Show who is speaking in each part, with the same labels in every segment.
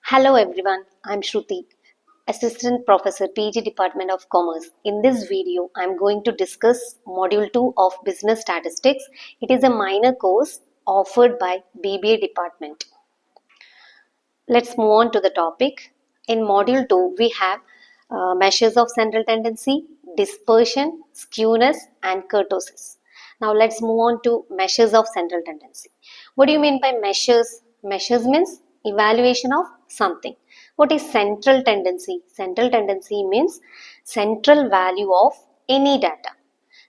Speaker 1: Hello everyone, I'm Shruti, Assistant Professor PG Department of Commerce. In this video, I'm going to discuss Module 2 of Business Statistics. It is a minor course offered by BBA Department. Let's move on to the topic. In Module 2, we have measures of central tendency, dispersion, skewness, and kurtosis. Now let's move on to measures of central tendency. What do you mean by measures? Measures means evaluation of something. What is central tendency? Central tendency means central value of any data.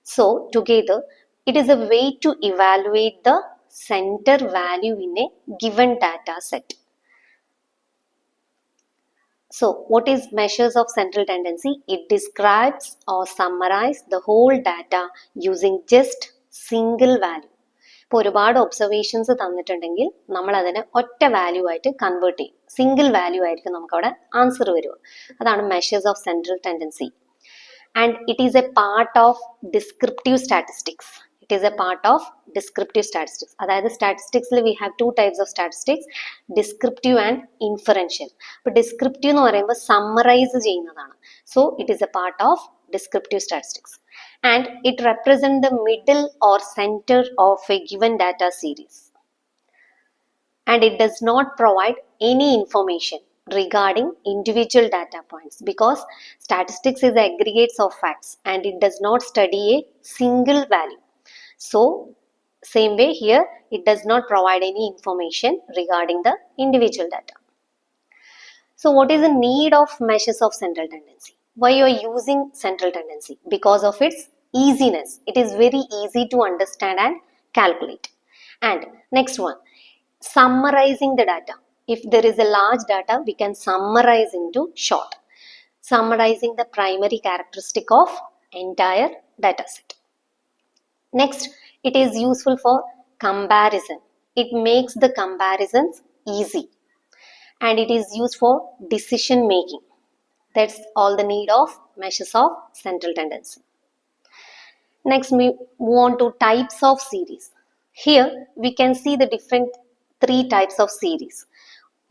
Speaker 1: So together, it is a way to evaluate the center value in a given data set. So what is measures of central tendency? It describes or summarizes the whole data using just single value. ഇപ്പോൾ ഒരുപാട് observations തന്നിട്ടുണ്ടെങ്കിൽ നമ്മൾ അതിനെ ഒറ്റ value ആയിട്ട് convert ചെയ്യും. Single value ആയിരിക്കും നമുക്ക് അവിടെ ആൻസർ വരിക. അതാണ് measures of central tendency. And it is A part of descriptive statistics. It is a part of descriptive statistics. അതായത് സ്റ്റാറ്റിസ്റ്റിക്സിൽ we have two types of statistics, descriptive and inferential. അപ്പോൾ descriptive എന്ന് പറയുമ്പോൾ summarise ചെയ്യുന്നതാണ്. So it is a part of descriptive statistics. And it represents the middle or center of a given data series. And it does not provide any information regarding individual data points because statistics is aggregates of facts and it does not study a single value. So, same way here, it does not provide any information regarding the individual data. So, what is the need of measures of central tendency? Why you are using central tendency? Because of its easiness. It is very easy to understand and calculate. And next one, summarizing the data. If there is a large data, we can summarize into short. Summarizing the primary characteristic of entire data set. Next, it is useful for comparison. It makes the comparisons easy. And it is used for decision making. That's all the need of measures of central tendency. Next, we move on to types of series. Here, we can see the different three types of series.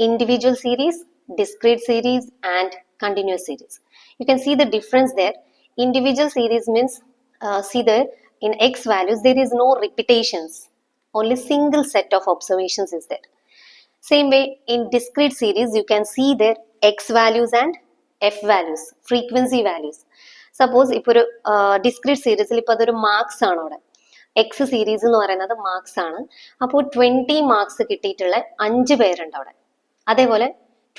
Speaker 1: Individual series, discrete series, and continuous series. You can see the difference there. Individual series means, see there, in x values, there is no repetitions. Only single set of observations is there. Same way, in discrete series, you can see there x values and f values, frequency values. Suppose if ഒരു discrete സീരീസിൽ ഇപ്പോൾ അതൊരു marks ആണ് അവിടെ, X series എന്ന് പറയുന്നത് marks ആണ്. അപ്പോൾ 20 മാർക്സ് കിട്ടിയിട്ടുള്ള 5 പേരുണ്ട് അവിടെ. അതേപോലെ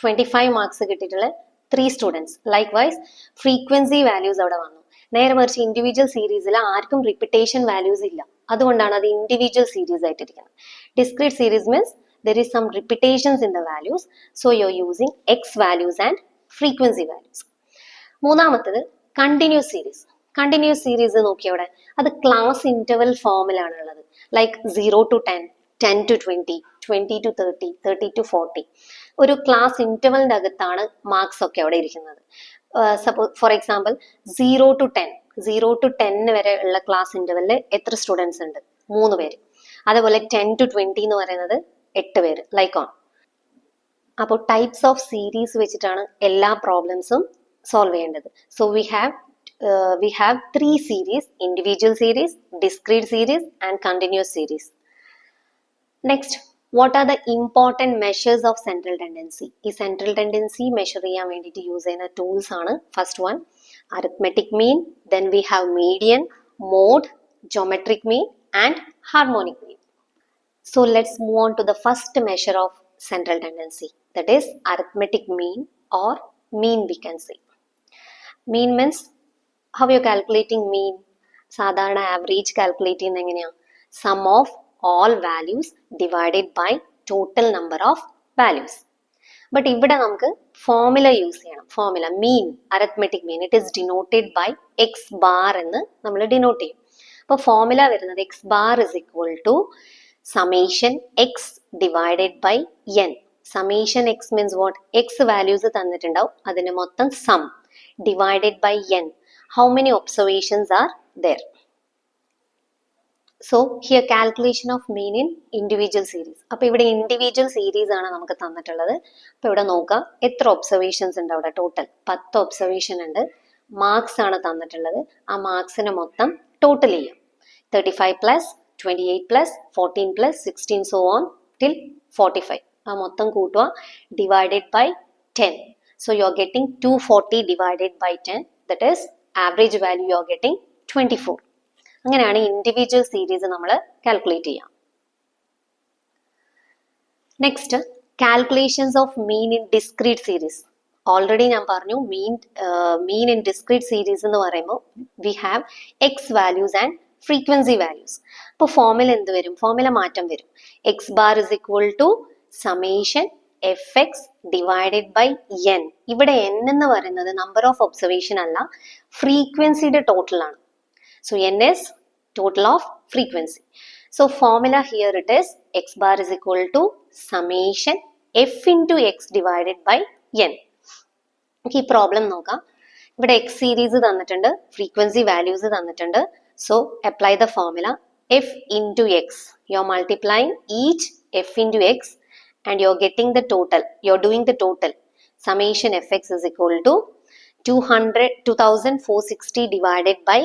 Speaker 1: 25 മാർക്സ് കിട്ടിയിട്ടുള്ള 3 students. Likewise frequency values അവിടെ വന്നു. നേരെ മറിച്ച് ഇൻഡിവിജ്വൽ സീരീസിൽ ആർക്കും റിപ്പിറ്റേഷൻ വാല്യൂസ് ഇല്ല. അതുകൊണ്ടാണ് അത് ഇൻഡിവിജ്വൽ സീരീസ് ആയിട്ടിരിക്കുന്നത്. Discrete series means there is some repetitions in the values, so you're using x values and frequency values. മൂന്നാമത്തത് കണ്ടിന്യൂസ് സീരീസ്. കണ്ടിന്യൂസ് സീരീസ് നോക്കിയവിടെ അത് ക്ലാസ് ഇന്റർവൽ ഫോമിലാണ് ഉള്ളത്. Like 0 to 10, 10 to 20, 20 to 30, 30 to 40. ഒരു class ഇന്റർവലിന്റെ അകത്താണ് marks ഒക്കെ അവിടെ ഇരിക്കുന്നത്. Suppose for example 0 to 10, 0 to 10 വരെ ഉള്ള ക്ലാസ് ഇന്റർവെല്ലിൽ എത്ര സ്റ്റുഡൻസ് ഉണ്ട്? 3 പേര്. അതേപോലെ 10 to 20 എന്ന് പറയുന്നത് 8 പേര്. Like on. അപ്പോൾ ടൈപ്സ് ഓഫ് സീരീസ് വെച്ചിട്ടാണ് എല്ലാ പ്രോബ്ലംസും സോൾവ് ചെയ്യേണ്ടത്. So we have 3 series: individual series, discrete series and continuous series. Next, what are the important measures of central tendency? ഈ സെൻട്രൽ ടെൻഡൻസി മെഷർ ചെയ്യാൻ വേണ്ടിയിട്ട് യൂസ് ചെയ്യുന്ന ടൂൾസ് ആണ്. First one, arithmetic mean, then we have median, mode, geometric mean and harmonic mean. So let's move on to the first measure of central tendency, that is arithmetic mean or mean we can say. Mean means how you're calculating mean. സാധാരണ average calculate ചെയ്യുന്നത് എങ്ങനെയാണ്? Sum of all values divided by total number of values. But ഇവിടെ നമുക്ക് formula use ചെയ്യണം. Formula mean, arithmetic mean, it is denoted by x bar എന്ന് നമ്മൾ denote ചെയ്യും. അപ്പോൾ ഫോർമുല വരുന്നത് x bar is equal to summation x divided by n. Summation x means what? X values തന്നിട്ടുണ്ടാവും, അതിന് മൊത്തം sum divided by n. How many observations are there? So here calculation of mean in individual series. അപ്പോൾ ഇവിടെ individual series ആണ് നമുക്ക് തന്നിട്ടുള്ളത്. അപ്പോൾ ഇവിടെ നോക്കാം എത്ര ഒബ്സർവേഷൻസ് ഉണ്ട്. അവിടെ ടോട്ടൽ 10 ഒബ്സർവേഷൻ ഉണ്ട്. മാർക്സ് ആണ് തന്നിട്ടുള്ളത്. ആ മാർക്സിനെ മൊത്തം ടോട്ടൽ ചെയ്യാം. 35 plus 28 plus 14 plus 16 so on till 45. ആ മൊത്തം കൂട്ടുക, divided by 10. So you are getting 240 divided by 10. That is average value you are getting 24. അങ്ങനെയാണ് ഇൻഡിവിജ്വൽ സീരീസ് നമ്മൾ കാൽക്കുലേറ്റ് ചെയ്യാം. Next calculations of mean in discrete series. Already ഞാൻ പറഞ്ഞു mean in discrete series എന്ന് പറയുമ്പോൾ we have x values and frequency values. അപ്പോൾ formula എന്ത് വരും? ഫോർമുല മാറ്റം വരും. X bar is equal to summation f x divided by n. ഇവിടെ എൻ എന്ന് പറയുന്നത് നമ്പർ ഓഫ് ഒബ്സർവേഷൻ അല്ല, ഫ്രീക്വൻസിയുടെ ടോട്ടൽ ആണ്. So n is total of frequency. So formula here it is x bar is equal to summation f into x divided by n. Okay, problem നോക്കാം. ഇവിടെ x series തന്നിട്ടുണ്ട്, frequency values തന്നിട്ടുണ്ട്. So apply the formula f into x. You are multiplying each f into x and you are getting the total. You are doing the total. Summation fx is equal to 2460 divided by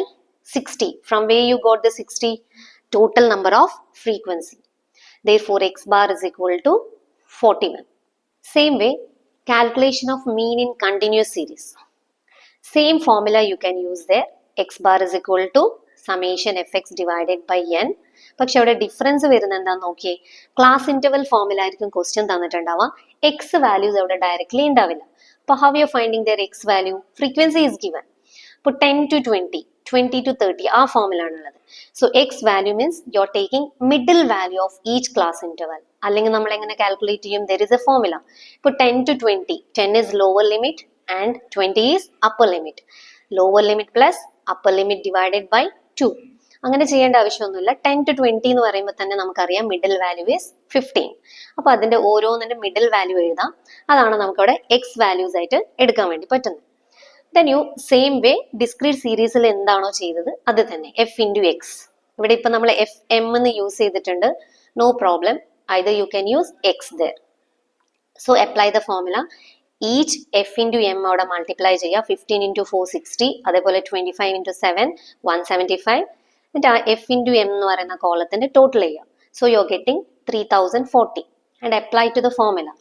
Speaker 1: 60. From where you got the 60? Total number of frequency. Therefore, x bar is equal to 41. Same way, calculation of mean in continuous series. Same formula you can use there. X bar is equal to summation fx divided by n. പക്ഷെ അവിടെ difference വരുന്നത് എന്താണെന്ന് നോക്കിയേ. Class interval formula ആയിരിക്കും question തന്നിട്ടുണ്ടാവുക. X values അവിടെ directly ഉണ്ടാവില്ല. അപ്പോൾ how you finding there X value? Frequency is given. ഇപ്പോൾ 10 to 20, 20 to 30 ആ ഫോമിൽ ആണുള്ളത്. So X value means you are taking middle value of each class interval. അല്ലെങ്കിൽ നമ്മൾ എങ്ങനെ കാൽക്കുലേറ്റ് ചെയ്യും? There is A formula. ഇപ്പോൾ 10 to 20, 10 is lower limit and 20 is upper limit. Lower limit plus upper limit divided by 2. അങ്ങനെ ചെയ്യേണ്ട ആവശ്യമൊന്നുമില്ല. 10 to 20 എന്ന് പറയുമ്പോൾ തന്നെ നമുക്കറിയാം മിഡിൽ വാല്യൂ ഇസ് 15. അപ്പോൾ അതിന്റെ ഓരോന്നിന്റെ മിഡിൽ വാല്യൂ എഴുതാം. അതാണ് നമുക്കവിടെ എക്സ് വാല്യൂസ് ആയിട്ട് എടുക്കാൻ വേണ്ടി പറ്റുന്നത്. Then you same way discrete സീരീസിൽ എന്താണോ ചെയ്തത് അത് തന്നെ f into x. ഇവിടെ ഇപ്പൊ നമ്മൾ f m എന്ന് യൂസ് ചെയ്തിട്ടുണ്ട്. No problem. either you can use x there. So apply the formula. Each f into m അവിടെ മൾട്ടിപ്ലൈ ചെയ്യുക. 15 into 460, അതേപോലെ 25 into 7 175. എന്നിട്ട് ആ f into m എന്ന് പറയുന്ന കോളത്തിന്റെ ടോട്ടൽ ചെയ്യുക. So you are getting 3040 and apply to the formula.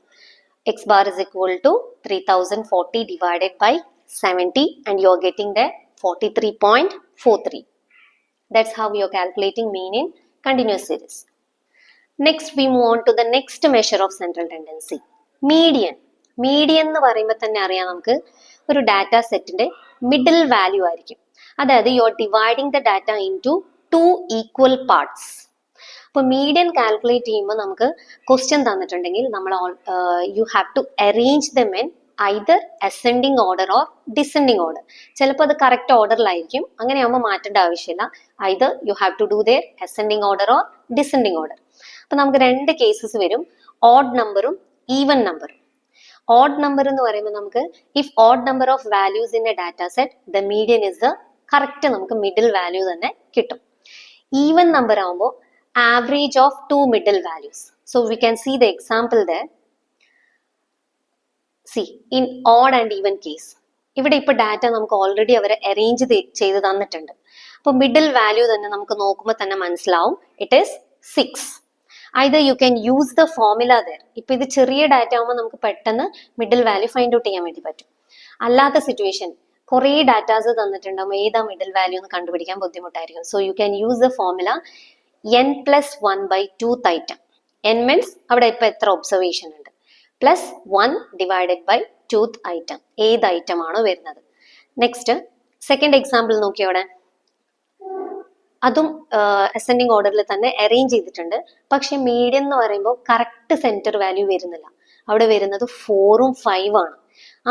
Speaker 1: X bar is equal to 3040 divided by 70 and you are getting the 43.43. That's how you are calculating mean in continuous series. Next we move on to the next measure of central tendency, median. Median എന്ന് പറയുമ്പോൾ തന്നെ അറിയാം നമുക്ക് ഒരു data സെറ്റിന്റെ middle value ആയിരിക്കും. അതായത് you are dividing the data into 2 equal parts. അപ്പോൾ മീഡിയൻ കാൽക്കുലേറ്റ് ചെയ്യുമ്പോൾ നമുക്ക് ക്വസ്റ്റ്യൻ തന്നിട്ടുണ്ടെങ്കിൽ നമ്മൾ you have to arrange them in either ascending order or descending order. ചിലപ്പോൾ അത് കറക്റ്റ് ഓർഡറിലായിരിക്കും. അങ്ങനെയാകുമ്പോൾ മാറ്റേണ്ട ആവശ്യമില്ല. either you have to do their ascending order or descending order. അപ്പോൾ നമുക്ക് രണ്ട് കേസസ് വരും, ഓഡ് നമ്പറും ഈവൻ നമ്പറും. ഓഡ് നമ്പർ എന്ന് പറയുമ്പോൾ നമുക്ക് if odd number of values in a data set the median is the correct നമുക്ക് മിഡിൽ വാല്യൂ തന്നെ കിട്ടും. ഈവൻ നമ്പർ ആകുമ്പോൾ average of 2 middle values. So we can see the example there. See in odd and even case ഇവിടെ ഇപ്പോൾ data നമുക്ക് already അവർ arrange ചെയ്ത് തന്നിട്ടുണ്ട്. അപ്പോൾ മിഡിൽ വാല്യൂ തന്നെ നമുക്ക് നോക്കുമ്പോൾ തന്നെ മനസ്സിലാവും it is 6. either you can use the formula there. ഇപ്പോൾ ഇത് ചെറിയ ഡാറ്റ ആകുമ്പോൾ നമുക്ക് പെട്ടെന്ന് മിഡിൽ വാല്യൂ ഫൈൻഡ് ഔട്ട് ചെയ്യാൻ വേണ്ടി പറ്റും. അല്ലാത്ത സിറ്റുവേഷൻ കുറേ ഡാറ്റാസ് തന്നിട്ടുണ്ടാകുമ്പോൾ ഏതാ മിഡിൽ വാല്യൂ എന്ന് കണ്ടുപിടിക്കാൻ ബുദ്ധിമുട്ടായിരിക്കും. So you can use the formula n+1/2th item. n means അവിടെ ഇപ്പോൾ എത്ര ഒബ്സർവേഷൻ ഉണ്ട് plus 1 divided by 2th item. ഏത് ഐറ്റം ആണോ വരുന്നത്. നെക്സ്റ്റ് സെക്കൻഡ് എക്സാമ്പിൾ നോക്കിയോടെ അതും അസെൻഡിങ് ഓർഡറിൽ തന്നെ അറേഞ്ച് ചെയ്തിട്ടുണ്ട്. പക്ഷെ മീഡിയൻ എന്ന് പറയുമ്പോൾ കറക്റ്റ് സെന്റർ വാല്യൂ വരുന്നില്ല. അവിടെ വരുന്നത് 4ഉം 5 ആണ്.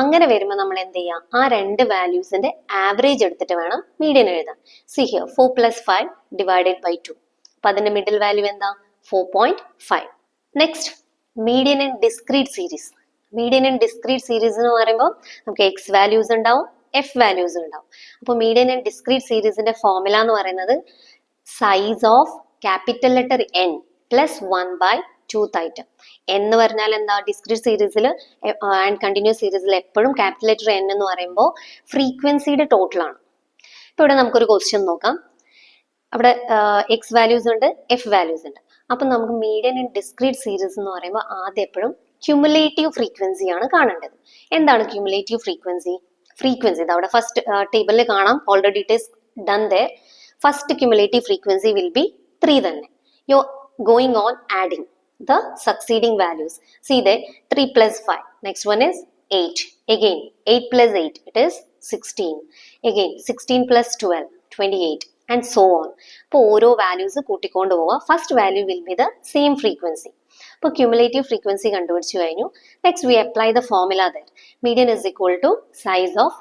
Speaker 1: അങ്ങനെ വരുമ്പോൾ നമ്മൾ എന്ത് ചെയ്യാം? ആ രണ്ട് വാല്യൂസിന്റെ ആവറേജ് എടുത്തിട്ട് വേണം മീഡിയൻ എഴുതാൻ. See here 4 + 5 divided by 2. അപ്പൊ അതിന്റെ മിഡിൽ വാല്യൂ എന്താ? 4.5. Next median in discrete series. Median in discrete series എന്ന് പറയുമ്പോൾ നമുക്ക് എക്സ് വാല്യൂസ് ഉണ്ടാവും, എഫ് വാല്യൂസ് ഉണ്ടാവും. അപ്പോൾ മീഡിയൻ ഇൻ ഡിസ്ക്രീറ്റ് സീരീസിന്റെ ഫോർമുല എന്ന് പറയുന്നത് size of capital letter n plus 1/2th item. എന്ന് പറഞ്ഞാൽ എന്താ, ഡിസ്ക്രീറ്റ് സീരീസിൽ ആൻഡ് കണ്ടിന്യൂസ് സീരീസിൽ എപ്പോഴും ക്യാപിറ്റൽ ലെറ്റർ n എന്ന് പറയുമ്പോൾ ഫ്രീക്വൻസിയുടെ ടോട്ടൽ ആണ്. ഇപ്പൊ ഇവിടെ നമുക്കൊരു ക്വസ്റ്റ്യൻ നോക്കാം. അവിടെ എക്സ് വാല്യൂസ് ഉണ്ട്, എഫ് വാല്യൂസ് ഉണ്ട്. അപ്പൊ നമുക്ക് മീഡിയൻ ഇൻ ഡിസ്ക്രീറ്റ് സീരീസ് എന്ന് പറയുമ്പോൾ ആദ്യം എപ്പോഴും ക്യുമുലേറ്റീവ് ഫ്രീക്വൻസി ആണ് കാണേണ്ടത്. എന്താണ് ക്യുമുലേറ്റീവ് ഫ്രീക്വൻസി? ഫ്രീക്വൻസി ഇത് അവിടെ ഫസ്റ്റ് ടേബിളിൽ കാണാം, already it is done there. First cumulative frequency will be 3 തന്നെ. You going on adding the succeeding values. See there, 3 plus 5. Next one is 8. Again, 8 plus 8, it is 16. Again, 16 plus 12, 28. And so on. അപ്പോൾ ഓരോ values കൂട്ടിക്കൊണ്ട് പോവുക. First value will be the same frequency. അപ്പോൾ cumulative frequency കണ്ടുപിടിച്ചു കഴിഞ്ഞു. Next we apply the formula there. Median is equal to size of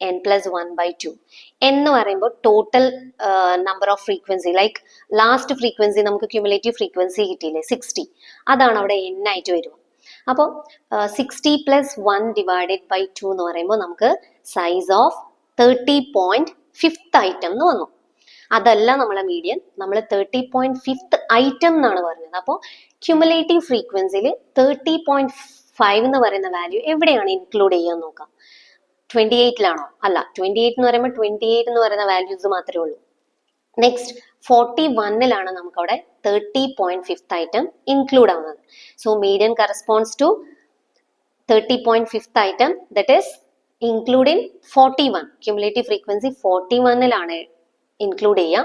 Speaker 1: n plus 1/2. എന്ന് പറയുമ്പോൾ total number of frequency, like last frequency നമുക്ക് cumulative frequency കിട്ടിയില്ലേ 60, അതാണ് അവിടെ n ആയിട്ട് വരിക. അപ്പോൾ 60 പ്ലസ് 1 ഡിവൈഡഡ് ബൈ 2 എന്ന് പറയുമ്പോൾ നമുക്ക് സൈസ് ഓഫ് 30.5th ഐറ്റം എന്ന് വന്നു. അതല്ല നമ്മളെ മീഡിയൻ, നമ്മൾ 30.5th ഐറ്റം എന്നാണ് പറഞ്ഞത്. അപ്പോൾ ക്യുമുലേറ്റീവ് ഫ്രീക്വൻസിയിൽ 30.5 എന്ന് പറയുന്ന വാല്യൂ എവിടെയാണ് ഇൻക്ലൂഡ് ചെയ്യാൻ നോക്കാം. 28ലാണോ? അല്ല, 28 എന്ന് പറയുമ്പോൾ 28 എന്ന് പറയുന്ന വാല്യൂസ് മാത്രമേ ഉള്ളൂ. നെക്സ്റ്റ് 41ലാണ് നമുക്ക് അവിടെ 30.5th ഐറ്റം ഇൻക്ലൂഡ് ആവുന്നത്. So median corresponds to 30.5th item, that is include in 41. Cumulative frequency 41ലാണ് ഇൻക്ലൂഡ് ചെയ്യുക.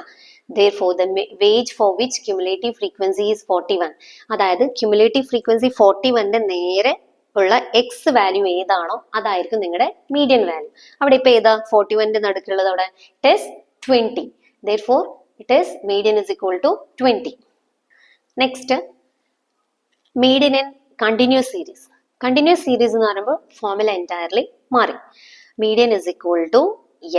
Speaker 1: Therefore, the wage for which cumulative frequency is 41. അതായത് ക്യുമുലേറ്റീവ് ഫ്രീക്വൻസി 41ന്റെ നേരെ ഉള്ള എക്സ് വാല്യൂ ഏതാണോ അതായിരിക്കും നിങ്ങളുടെ മീഡിയൻ വാല്യൂ. അവിടെ ഇപ്പൊ ഏതാ 41ന്റെ നടുക്കുള്ളത്? അവിടെ it is 20. Therefore, it is median is equal to 20. Next, median in continuous series. Continuous series എന്ന് പറയുമ്പോൾ ഫോർമുല എൻറ്റയർലി മാറി. Median is equal to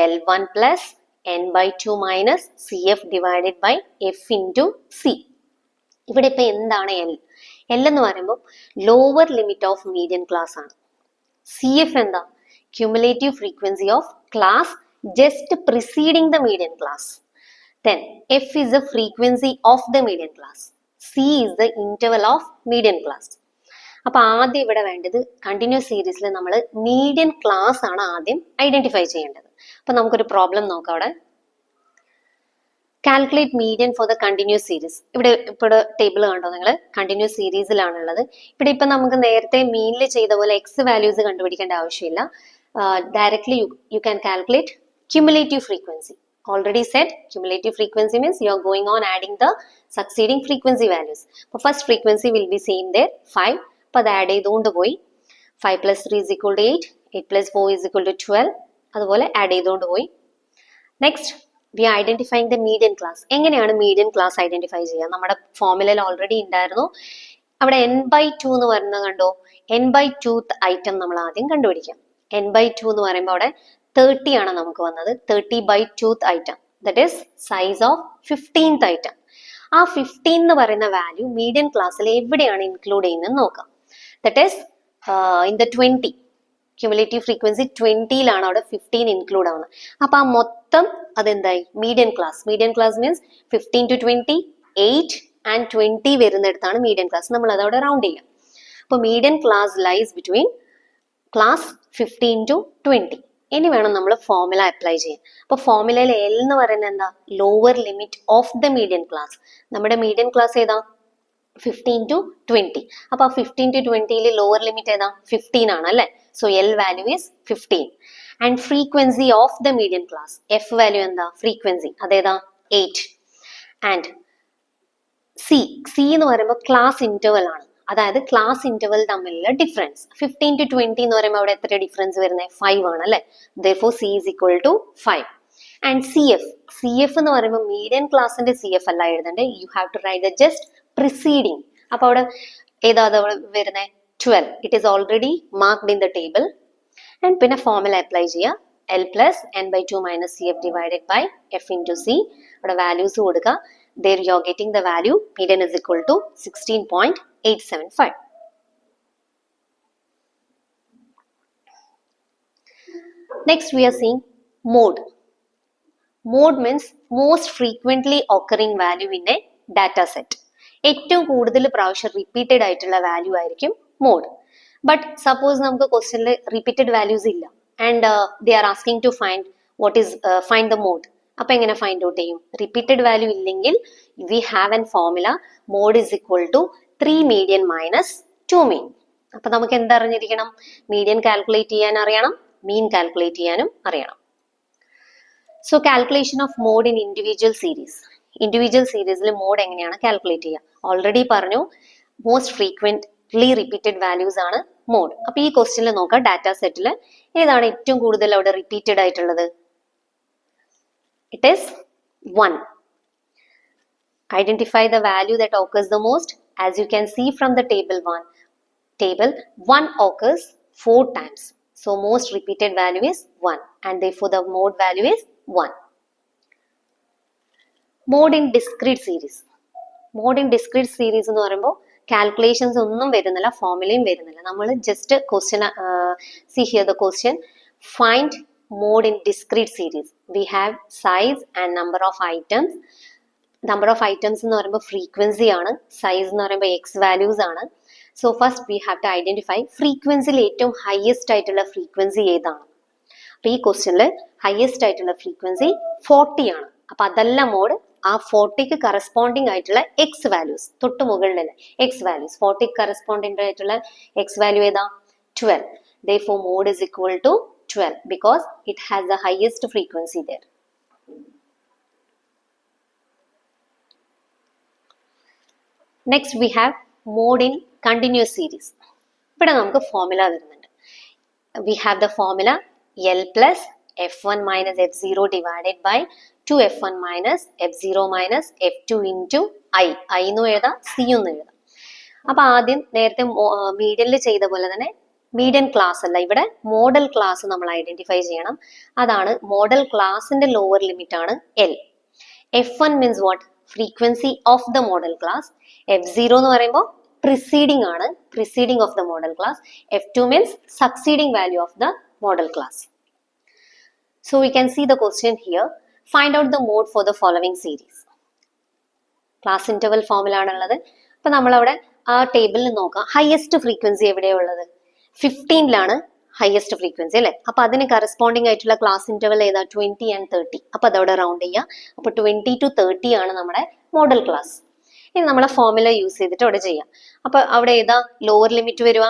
Speaker 1: L1 plus n/2 minus CF divided by F into C. ഇവിടെ ഇപ്പൊ എന്താണ് L? L എന്ന് പറയുമ്പോൾ lower limit of median class ആണ്. CF എന്താ? Cumulative frequency of class just preceding the median class. Then F is the frequency of the median class. C is the interval of median class. അപ്പൊ ആദ്യം ഇവിടെ വേണ്ടത് continuous സീരീസിൽ നമ്മൾ median class ആണ് ആദ്യം ഐഡന്റിഫൈ ചെയ്യേണ്ടത്. അപ്പൊ നമുക്കൊരു പ്രോബ്ലം നോക്കാം. അവിടെ calculate median for the continuous series. ഇവിടെ ഇപ്പോൾ ടേബിൾ കണ്ടോ നിങ്ങൾ? കണ്ടിന്യൂസ് സീരീസിലാണുള്ളത്. ഇവിടെ ഇപ്പൊ നമുക്ക് നേരത്തെ മീനിൽ ചെയ്ത പോലെ എക്സ് വാല്യൂസ് കണ്ടുപിടിക്കേണ്ട ആവശ്യമില്ല. Directly you can calculate cumulative frequency. Already said, cumulative frequency means you are going on adding the succeeding frequency values. So first frequency will be same there, 5. അപ്പോൾ അത് ആഡ് ചെയ്തുകൊണ്ട് പോയി. 5 plus 3 is equal to 8. 8 plus 4 is equal to 12. അതുപോലെ add ചെയ്തുകൊണ്ട് പോയി. Next we are identifying the median class. എങ്ങനെയാണ് median class identify ചെയ്യുക? നമ്മുടെ ഫോർമുലയിൽ ഓൾറെഡി ഉണ്ടായിരുന്നു. അവിടെ n/2 എന്ന് പറയുന്നത് കണ്ടോ? n/2th ഐറ്റം നമ്മൾ ആദ്യം കണ്ടുപിടിക്കാം. n/2 എന്ന് പറയുമ്പോൾ അവിടെ 30 ആണ് നമുക്ക് വന്നത്. 30/2th item, that is size of 15th item. ആ 15 എന്ന് പറയുന്ന വാല്യൂ മീഡിയൻ ക്ലാസ്സിൽ എവിടെയാണ് ഇൻക്ലൂഡ് ചെയ്യുന്നത് നോക്കാം. That is in the 20. Cumulative frequency 20ലാണ് അവിടെ 15 ഇൻക്ലൂഡ് ആവുന്നത്. അപ്പൊ ആ മൊത്തം അതെന്തായി? Median class. Median class means 15 to 20, 8 and 20 വരുന്നിടത്താണ് മീഡിയൻ ക്ലാസ്. നമ്മൾ അതവിടെ റൗണ്ട് ചെയ്യാം. അപ്പൊ median class lies between class 15 to 20. ഇനി വേണം നമ്മൾ ഫോർമുല അപ്ലൈ ചെയ്യാൻ. അപ്പൊ ഫോർമുലയിൽ എൽ എന്ന് പറയുന്നത് എന്താ? Lower limit of the median class. നമ്മുടെ മീഡിയൻ ക്ലാസ് ഏതാ? 15 to 20. അപ്പൊ 15 to 20യിൽ ലോവർ ലിമിറ്റ് ഏതാ? 15 ആണ് അല്ലെ? So L value is 15. And frequency of the median class, F value എന്താ? ഫ്രീക്വൻസി അതേതാ? 8. ആൻഡ് സി, സി എന്ന് പറയുമ്പോൾ ക്ലാസ് ഇന്റർവൽ ആണ്. അതായത് ക്ലാസ് ഇന്റർവൽ തമ്മിലുള്ള ഡിഫറൻസ്. 15 to 20 എന്ന് പറയുമ്പോൾ അവിടെ എത്ര ഡിഫറൻസ് വരുന്നത്? 5 ആണ് അല്ലെ? Therefore C is equal to 5. And CF, CF എന്ന് പറയുമ്പോൾ മീഡിയൻ ക്ലാസിന്റെ CF അല്ല എഴുതണ്ടേ. You have to write the just preceding. അപ്പൊ അവിടെ ഏതാ വരുന്നത്? 12. It is already marked in the table. And പിന്നെ ഫോർമുല അപ്ലൈ ചെയ്യുക. L plus n/2 minus CF divided by F into C. അവിടെ വാല്യൂസ് കൊടുക്കുക. There you are getting the value. Median is equal to 16.875. Next we are seeing mode. Mode means most frequently occurring value in a data set. ഏറ്റവും കൂടുതൽ പ്രാവശ്യം repeated ആയിട്ടുള്ള value ആയിരിക്കും mode. But suppose നമുക്ക് ക്വസ്റ്റ്യനിൽ repeated values ഇല്ല and they are asking to find the mode. അപ്പൊ എങ്ങനെ ഫൈൻഡ് ഔട്ട് ചെയ്യും? റിപ്പീറ്റഡ് വാല്യൂ ഇല്ലെങ്കിൽ we have an formula mode is equal to 3 median minus 2 mean. അപ്പൊ നമുക്ക് എന്തറിഞ്ഞിരിക്കണം? മീഡിയൻ കാൽക്കുലേറ്റ് ചെയ്യാൻ അറിയണം, മീൻ കാൽക്കുലേറ്റ് ചെയ്യാനും അറിയണം. So calculation of mode in individual series. Individual സീരീസിൽ മോഡ് എങ്ങനെയാണ് കാൽക്കുലേറ്റ് ചെയ്യുക? ഓൾറെഡി പറഞ്ഞു, മോസ്റ്റ് ഫ്രീക്വന്റ്ലി റിപ്പീറ്റഡ് വാല്യൂസ് ആണ് മോഡ്. അപ്പൊ ഈ ക്വസ്റ്റ്യനിൽ നോക്കാം, ഡാറ്റ സെറ്റിൽ ഏതാണ് ഏറ്റവും കൂടുതൽ അവിടെ റിപ്പീറ്റഡ് ആയിട്ടുള്ളത്? It is 1. Identify the value that occurs the most. As you can see from the table 1 occurs 4 times. So most repeated value is 1 and therefore the mode value is 1. Mode in discrete series. Mode in discrete series എന്ന് പറയുമ്പോൾ calculations ഒന്നും വരുന്നില്ല, ഫോർമുലയും വരുന്നില്ല. നമ്മൾ just question see here the question, find mode in discrete series. We have size and number of items. Number of items എന്ന് പറയുമ്പോൾ frequency ആണ്, size എന്ന് പറയുമ്പോൾ എക്സ് വാല്യൂസ് ആണ്. So first we have to identify ഫ്രീക്വൻസിയിൽ ഏറ്റവും highest ആയിട്ടുള്ള frequency ഏതാണ്. അപ്പൊ ഈ ക്വസ്റ്റ്യനിൽ ഹയസ്റ്റ് ആയിട്ടുള്ള ഫ്രീക്വൻസി 40 ആണ്. അപ്പൊ അതല്ല മോഡ്, ആ 40ക്ക് കറസ്പോണ്ടിങ് ആയിട്ടുള്ള എക്സ് വാല്യൂസ് തൊട്ട് മുകളിലുള്ള എക്സ് വാല്യൂസ്, 40ക്ക് കറസ്പോണ്ടിങ് ആയിട്ടുള്ള എക്സ് വാല്യൂ ഏതാ? 12. Therefore mode is equal to 12 because it has the highest frequency there. Next we have mode in continuous series. ഇവിടെ നമുക്ക് ഫോർമുല വരുന്നുണ്ട്. We have the formula L plus f1 minus f0 divided by 2f1 minus f0 minus f2 into I. I എന്നും എഴുതാം, C എന്നും എഴുതാം. അപ്പൊ ആദ്യം നേരത്തെ മീഡിയനിൽ ചെയ്ത പോലെ തന്നെ മീഡിയൻ ക്ലാസ് അല്ല, ഇവിടെ മോഡൽ ക്ലാസ് നമ്മൾ ഐഡന്റിഫൈ ചെയ്യണം. അതാണ് മോഡൽ ക്ലാസിന്റെ ലോവർ ലിമിറ്റ് ആണ് L. f1 means what? Frequency of the model class. f0 എന്ന് പറയുമ്പോൾ preceding ആണ്, preceding of the model class. f2 means succeeding value of the model class. So we can see the question here. Find out the mode for the following series. Class interval formula ആണുള്ളത്. അപ്പൊ നമ്മളവിടെ ആ ടേബിളിൽ നോക്കാം, highest frequency എവിടെയാണ് ഉള്ളത്? 15ലാണ് highest frequency അല്ലെ. അപ്പൊ അതിന് കറസ്പോണ്ടിങ് ആയിട്ടുള്ള ക്ലാസ് ഇന്റർവൽ ഏതാ? 20 and 30. അപ്പൊ അതവിടെ റൗണ്ട് ചെയ്യാം. അപ്പൊ 20 to 30 ആണ് നമ്മുടെ മോഡൽ ക്ലാസ്. ഇനി നമ്മളെ ഫോർമുല യൂസ് ചെയ്തിട്ട് അവിടെ ചെയ്യാം. അപ്പൊ അവിടെ ഏതാ ലോവർ ലിമിറ്റ് വരുക?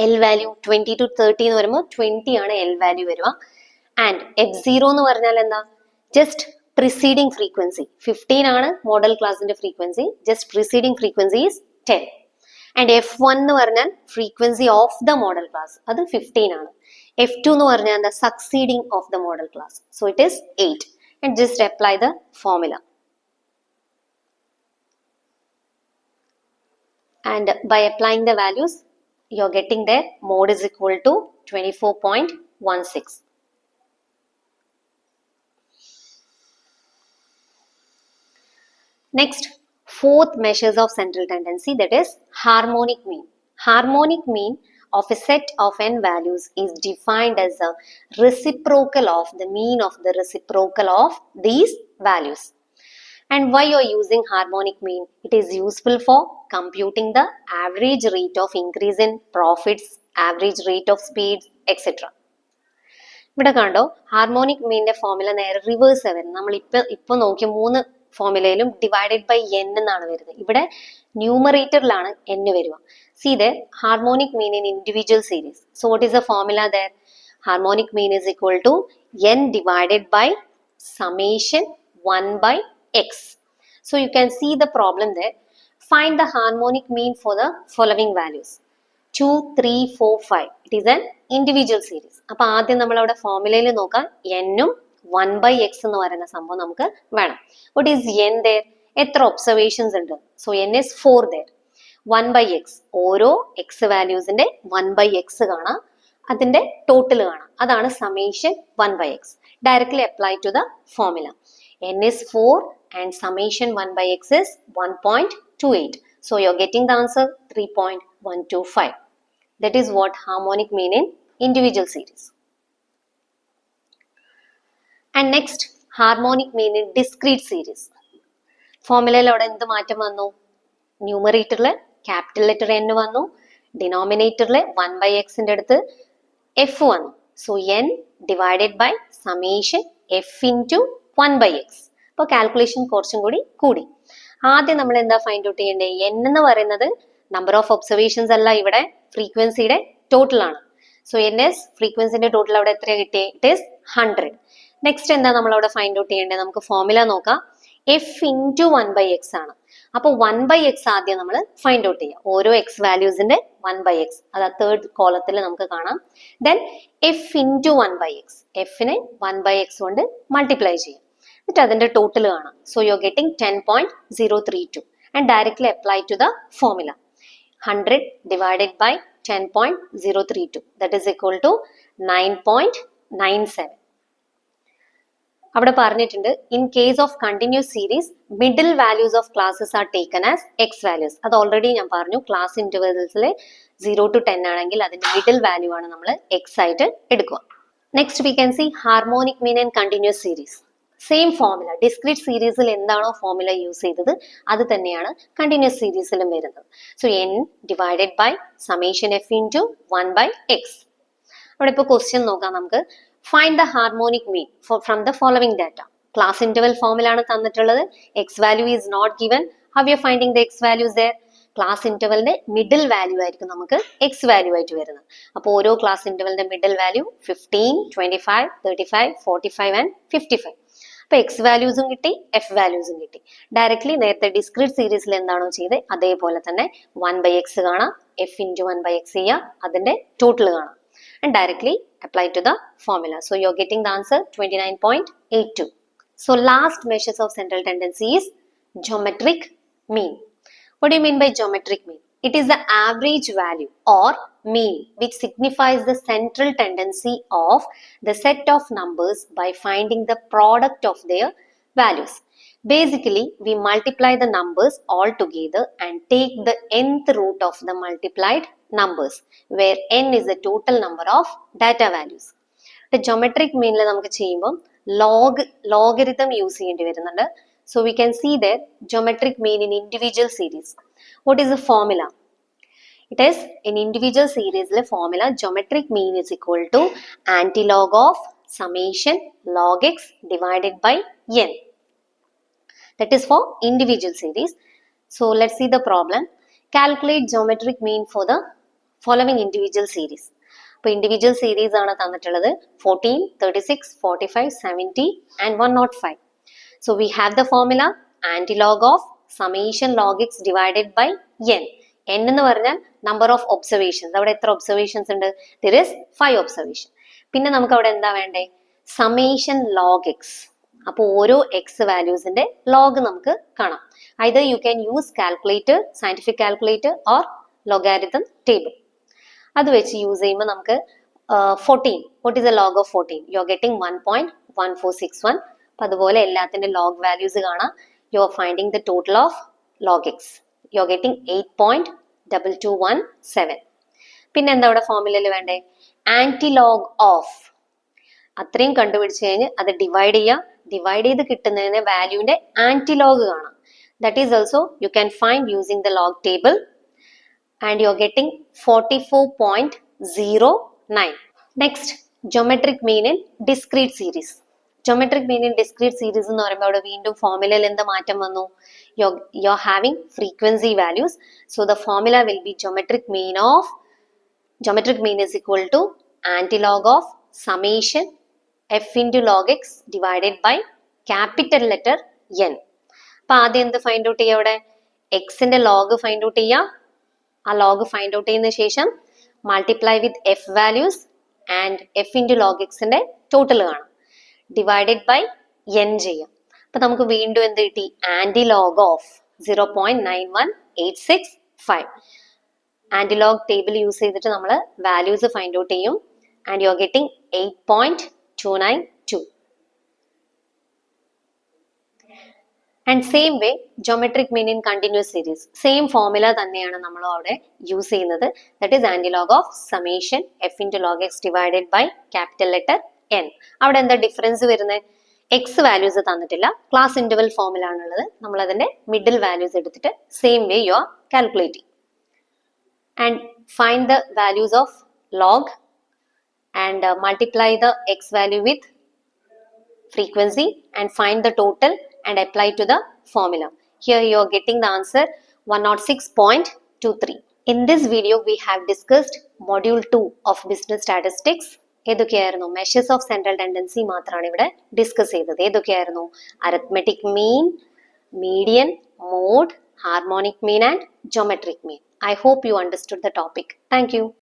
Speaker 1: എൽ വാല്യൂ 20 to 30 എന്ന് പറയുമ്പോൾ 20 ആണ് എൽ വാല്യൂ വരിക. ആൻഡ് f0 എന്ന് പറഞ്ഞാൽ എന്താ? ജസ്റ്റ് പ്രിസീഡിങ് ഫ്രീക്വൻസി 15 ആണ് മോഡൽ ക്ലാസിന്റെ frequency, just preceding frequency is 10. And f1 എന്ന് പറഞ്ഞാൽ frequency of the model class, അത് 15 ആണ്. f2 എന്ന് പറഞ്ഞാൽ എന്താ? Succeeding of the model class, so it is 8. And just apply the formula. And by applying the values, you are getting their mode is equal to 24.16. Next, fourth measures of central tendency, that is harmonic mean. Harmonic mean of a set of n values is defined as a reciprocal of the mean of the reciprocal of these values. And why you are using harmonic mean? It is useful for computing the average rate of increase in profits, average rate of speeds, etc. ഇവിടെ കണ്ടോ, harmonic മീനിന്റെ formula നേരെ reverse വരുന്നത്. നമ്മൾ ഇപ്പൊ നോക്കിയ 3 ഫോർമുലയിലും divided by n എന്നാണ് വരുന്നത്. ഇവിടെ ന്യൂമറേറ്ററിലാണ് n വരിക. See there, harmonic mean in individual series. So what is the formula there? Harmonic mean is equal to n divided by summation 1 by x. So you can see the problem there. Find the harmonic mean for the following values. 2, 3, 4, 5. It is an individual series. അപ്പോൾ ആദ്യം നമ്മൾ അവിടെ ഫോർമുലയിൽ നോക്കാം, n-ഉം 1 by x എന്ന് പറയുന്ന സംഭവം നമുക്ക് വേണം. What is n there? എത്ര ഒബ്സർവേഷൻസ് ഉണ്ട്? So n is 4 there. 1 by x. ഓരോ x വാല്യൂസിന്റെ 1 by x കാണാം, അതിന്റെ ടോട്ടൽ കാണാം. അതാണ് summation 1 by x. Directly apply to the formula. n is 4 and summation 1 by x is 1.28. So you're getting the answer 3.125. That is what harmonic mean in individual series. And next, harmonic mean in discrete series. ഫോർമുലയിൽ അവിടെ എന്ത് മാറ്റം വന്നു? ന്യൂമറേറ്ററിൽ capital letter N വന്നു, ഡിനോമിനേറ്ററിൽ 1/xന്റെ അടുത്ത് f വന്നു. So N divided by summation F into 1/x. അപ്പോൾ കാൽക്കുലേഷൻ കുറച്ചും കൂടി കൂടി. ആദ്യം നമ്മൾ എന്താ ഫൈൻഡ് ഔട്ട് ചെയ്യേണ്ടത്? എൻ എന്ന് പറയുന്നത് നമ്പർ ഓഫ് ഒബ്സർവേഷൻസ് അല്ല, ഇവിടെ ഫ്രീക്വൻസിയുടെ ടോട്ടൽ ആണ്. സോ എൻ എസ് ഫ്രീക്വൻസിന്റെ ടോട്ടൽ അവിടെ എത്ര കിട്ടിയേ? It is 100. നെക്സ്റ്റ് എന്താ നമ്മൾ അവിടെ ഫൈൻഡ് ഔട്ട് ചെയ്യേണ്ടത്? നമുക്ക് ഫോർമുല നോക്കാം. എഫ് ഇൻറ്റു 1/x ആണ്. അപ്പോൾ 1/x ആദ്യം നമ്മൾ ഫൈൻഡ് ഔട്ട് ചെയ്യാം. ഓരോ എക്സ് വാല്യൂസിന്റെ 1/x, അത് തേർഡ് കോളത്തിൽ നമുക്ക് കാണാം. ദെൻ എഫ് ഇൻറ്റു 1/x, എഫിനെ 1/x കൊണ്ട് മൾട്ടിപ്ലൈ ചെയ്യാം, എന്നിട്ട് അതിന്റെ ടോട്ടൽ കാണാം. So you are getting 10.032 and directly apply to the formula. 100 divided by 10.032, that is equal to 9.97. അവിടെ പറഞ്ഞിട്ടുണ്ട് in case of continuous series middle values of classes are taken as X values. അത് already ഞാൻ പറഞ്ഞു. Class ഇന്റർവെൽസിൽ 0 to 10 ആണെങ്കിൽ അതിന്റെ middle value ആണ് നമ്മൾ X ആയിട്ട് എടുക്കുക. Next we can see harmonic mean and continuous series. Same formula, discrete സീരീസിൽ എന്താണോ ഫോർമുല യൂസ് ചെയ്തത് അത് തന്നെയാണ് കണ്ടിന്യൂസ് സീരീസിലും വരുന്നത്. So N divided by summation F into 1/x. അവിടെ ഇപ്പോൾ ക്വസ്റ്റ്യൻ നോക്കാം നമുക്ക്. Find the harmonic mean from the following data. Class interval formula ആണ് തന്നിട്ടുള്ളത്. X value is not given. How you are finding the X values there? Class ഇന്റർവെലിന്റെ middle value ആയിരിക്കും നമുക്ക് X value ആയിട്ട് വരുന്നത്. അപ്പോൾ ഓരോ ക്ലാസ് ഇന്റർവെലിന്റെ മിഡിൽ വാല്യൂ 15, 25, 35, 45 ആൻഡ് 55. അപ്പൊ എക്സ് വാല്യൂസും കിട്ടി, എഫ് വാല്യൂസും കിട്ടി. ഡയറക്ട്ലി നേരത്തെ ഡിസ്ക്രീറ്റ് സീരീസിൽ എന്താണോ ചെയ്തത് അതേപോലെ തന്നെ 1/x കാണാം, എഫ് ഇൻറ്റു 1/x ചെയ്യാം, അതിന്റെ ടോട്ടൽ കാണാം, and directly apply to the formula. So you're getting the answer 29.82. So last measures of central tendency is geometric mean. What do you mean by geometric mean? It is the average value or mean which signifies the central tendency of the set of numbers by finding the product of their values. Basically, we multiply the numbers all together and take the nth root of the multiplied numbers, where n is the total number of data values. The geometric mean la namukku cheyyumbom logarithm use cheyandi varunnuണ്ട്. So we can see that geometric mean in individual series. What is the formula? It is in individual series le formula geometric mean is equal to antilog of summation log x divided by n. That is for individual series. So let's see the problem. Calculate geometric mean for the following individual series. അപ്പോൾ individual series ആണ് തന്നിട്ടുള്ളത് 14, 36, 45, 70 and 105. So we have the formula antilog of summation log x divided by n. n എന്ന് പറഞ്ഞാൽ number of observations. അവിടെ എത്ര observations ഉണ്ട്? There is 5 observation. പിന്നെ നമുക്ക് അവിടെ എന്താ വേണ്ടേ? summation log x. അപ്പോൾ ഓരോ എക്സ് വാല്യൂസിന്റെ ലോഗ് നമുക്ക് കാണാം. Either you can use calculator, scientific calculator or logarithm table. അത് വെച്ച് യൂസ് ചെയ്യുമ്പോൾ നമുക്ക് 14, what is the log of 14? You are getting 1.1461. അപ്പം അതുപോലെ എല്ലാത്തിന്റെ ലോഗ് വാല്യൂസ് കാണാം. You are finding the total of log X. You are getting 8.2217. പിന്നെ എന്താ അവിടെ ഫോർമുലയിൽ വേണ്ടേ? Antilog of. അത്രയും കണ്ടുപിടിച്ച് കഴിഞ്ഞ് അത് ഡിവൈഡ് ചെയ്യുക. ഡിവൈഡ് ചെയ്ത് കിട്ടുന്നതിന് വാല്യൂവിന്റെ ആന്റിലോഗ് കാണാം. That is also you can find using the log table and you are getting 44.09. Next geometric mean in discrete series. Geometric mean in discrete series എന്ന് പറയുമ്പോൾ അവിടെ വീണ്ടും ഫോർമുലയിൽ എന്ത് മാറ്റം വന്നു? You are having frequency values. So the formula will be geometric mean is equal to antilog of summation f into log x divided by capital letter n. അപ്പൊ ആദ്യം എന്ത് ഫൈൻഡ് ഔട്ട് ചെയ്യുക? അവിടെ എക്സിന്റെ ലോഗ് ഫൈൻഡ് ഔട്ട് ചെയ്യുക. ആ log find out ചെയ്യുന്ന ശേഷം multiply with f values and f into log എക്സിന്റെ ടോട്ടൽ കാണാം. ഡിവൈഡഡ് ബൈ എൻ ചെയ്യാം. അപ്പൊ നമുക്ക് വീണ്ടും എന്ത് കിട്ടി? Antilog of 0.91865. Antilog table use ചെയ്തിട്ട് നമ്മൾ വാല്യൂസ് ഫൈൻഡ് ഔട്ട് ചെയ്യും. And you are getting 8.292. And same way geometric mean in continuous series same formula തന്നെയാണ് നമ്മൾ അവിടെ യൂസ് ചെയ്യുന്നത്. That is antilog of summation f into log x divided by capital letter N. അവിടെ എന്താ difference വരുന്നത്? X values തന്നിട്ടില്ല, class interval ഫോമിലാണുള്ളത്. നമ്മൾ അതിന്റെ മിഡിൽ വാല്യൂസ് എടുത്തിട്ട് same way you are calculating. And find the values of log and multiply the x value with frequency and find the total and apply to the formula. Here you are getting the answer 106.23. In this video we have discussed module 2 of business statistics. ഏതൊക്കെയായിരുന്നു? Measures of central tendency മാത്രമാണ് ഇവിടെ discuss ചെയ്തത്. ഏതൊക്കെയായിരുന്നു? Arithmetic mean, median, mode, harmonic mean and geometric mean. I hope you understood the topic. Thank you.